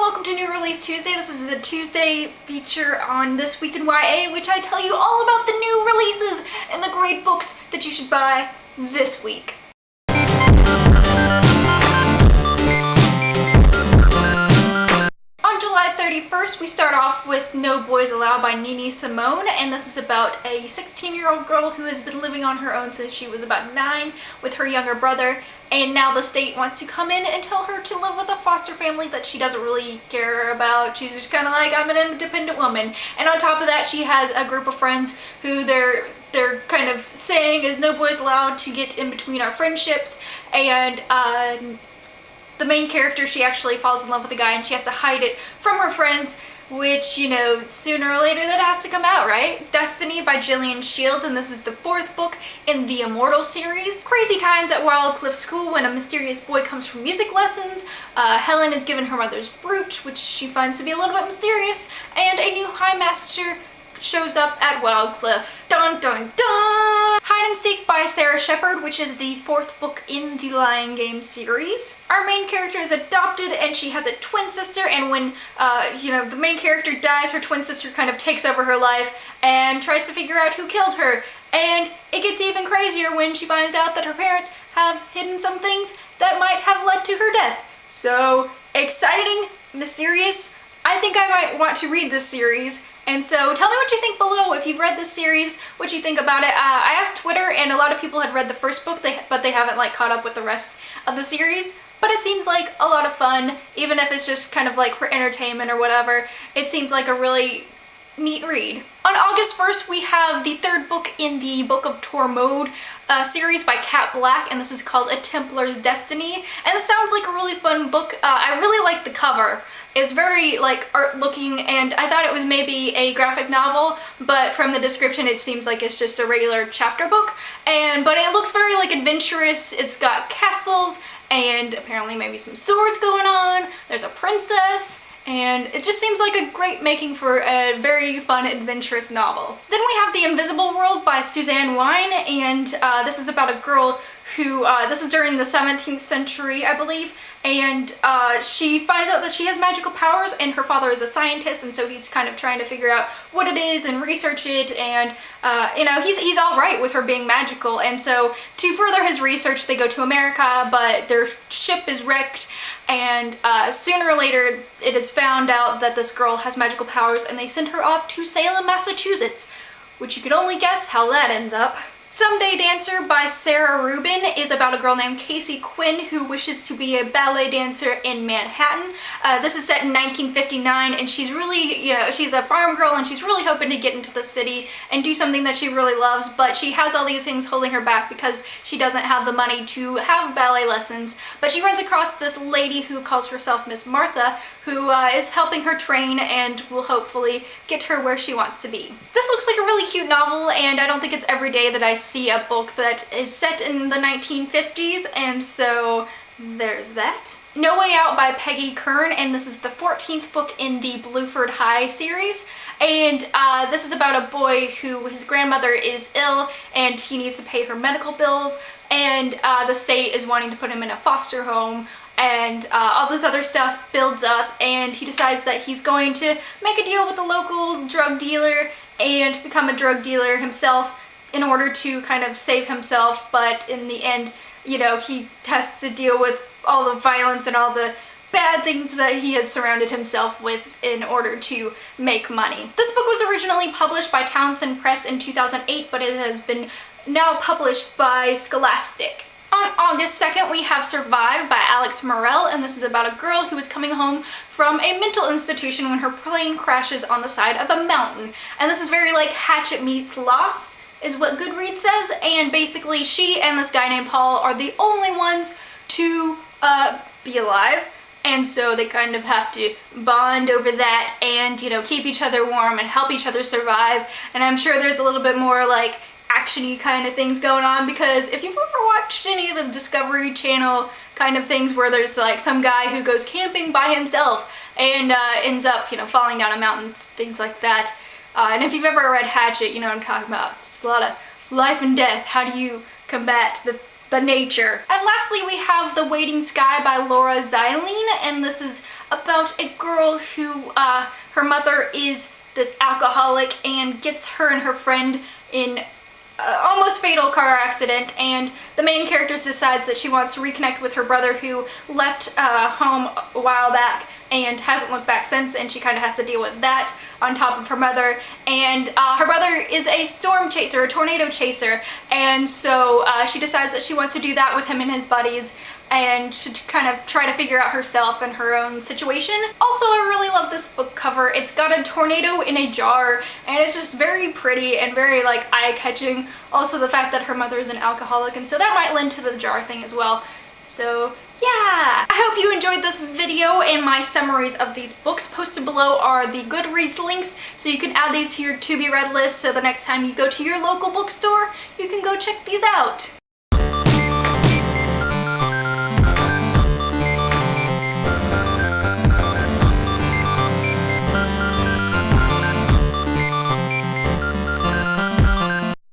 welcome to New Release Tuesday. This is a Tuesday feature on This Week in YA, which I tell you all about the new releases and the great books that you should buy this week. On July 31st, we start off with No Boys Allowed by Simone, and this is about a 16-year-old girl who has been living on her own since she was about 9 with her younger brother, and now the state wants to come in and tell her to live with a foster family that she doesn't really care about. She's just kind of like, I'm an independent woman. And on top of that, she has a group of friends who they're kind of saying is no boys allowed to get in between our friendships, and the main character, she actually falls in love with a guy and she has to hide it from her friends, which, you know, sooner or later that has to come out, right? Destiny by Gillian Shields, and this is the 4th book in the Immortal series. Crazy times at Wildcliff School when a mysterious boy comes from music lessons. Helen is given her mother's brooch, which she finds to be a little bit mysterious, and a new High Master shows up at Wildcliff. Dun dun dun! Hide and Seek by Shepard, which is the 4th book in the Lion Game series. Our main character is adopted and she has a twin sister, and when the main character dies, her twin sister kind of takes over her life and tries to figure out who killed her. And it gets even crazier when she finds out that her parents have hidden some things that might have led to her death. So exciting, mysterious. I think I might want to read this series. And so tell me what you think below if you've read this series, what you think about it. I asked Twitter and a lot of people had read the 1st book, but they haven't like caught up with the rest of the series. But it seems like a lot of fun, even if it's just kind of like for entertainment or whatever. It seems like a really neat read. On August 1st, we have the 3rd book in the Book of Tormod series by Cat Black, and this is called A Templar's Destiny. And this sounds like a really fun book. I really like the cover. It's very like art looking, and I thought it was maybe a graphic novel, but from the description it seems like it's just a regular chapter book. But it looks very like adventurous. It's got castles and apparently maybe some swords going on. There's a princess, and it just seems like a great making for a very fun, adventurous novel. Then we have The Invisible World by Suzanne Weyn, and this is about a girl who, this is during the 17th century, I believe, and she finds out that she has magical powers, and her father is a scientist, and so he's kind of trying to figure out what it is and research it, and he's all right with her being magical. And so to further his research, they go to America, but their ship is wrecked, and sooner or later it is found out that this girl has magical powers, and they send her off to Salem, Massachusetts, which you could only guess how that ends up. Someday Dancer by Rubin is about a girl named Casey Quinn who wishes to be a ballet dancer in Manhattan. This is set in 1959, and she's really, she's a farm girl and she's really hoping to get into the city and do something that she really loves, but she has all these things holding her back because she doesn't have the money to have ballet lessons. But she runs across this lady who calls herself Miss Martha, who is helping her train and will hopefully get her where she wants to be. This looks like a really cute novel, and I don't think it's every day that I see a book that is set in the 1950s, and so there's that. No Way Out by Peggy, Kern, and this is the 14th book in the Bluford High series. And this is about a boy who, his grandmother is ill and he needs to pay her medical bills, and the state is wanting to put him in a foster home, and all this other stuff builds up, and he decides that he's going to make a deal with a local drug dealer and become a drug dealer himself in order to kind of save himself. But in the end, he has to deal with all the violence and all the bad things that he has surrounded himself with in order to make money. This book was originally published by Townsend Press in 2008, but it has been now published by Scholastic. On August 2nd, we have Survive by Alex Morel, and this is about a girl who is coming home from a mental institution when her plane crashes on the side of a mountain. And this is very like Hatchet meets Lost, is what Goodreads says, and basically she and this guy named Paul are the only ones to be alive, and so they kind of have to bond over that and, keep each other warm and help each other survive. And I'm sure there's a little bit more like action-y kind of things going on, because if you've ever watched any of the Discovery Channel kind of things where there's like some guy who goes camping by himself and ends up, falling down a mountain, things like that. And if you've ever read Hatchet, you know what I'm talking about. It's a lot of life and death. How do you combat the nature? And lastly, we have The Waiting Sky by Lara Zielin, and this is about a girl who, her mother is this alcoholic and gets her and her friend in almost fatal car accident, and the main character decides that she wants to reconnect with her brother who left home a while back and hasn't looked back since, and she kind of has to deal with that on top of her mother. And her brother is a storm chaser, a tornado chaser, and so she decides that she wants to do that with him and his buddies, and to kind of try to figure out herself and her own situation. Also, I really love this book cover. It's got a tornado in a jar, and it's just very pretty and very like eye-catching. Also the fact that her mother is an alcoholic, and so that might lend to the jar thing as well. So yeah, I hope you enjoyed this video, and my summaries of these books posted below are the Goodreads links, so you can add these to your to be read list, so the next time you go to your local bookstore, you can go check these out.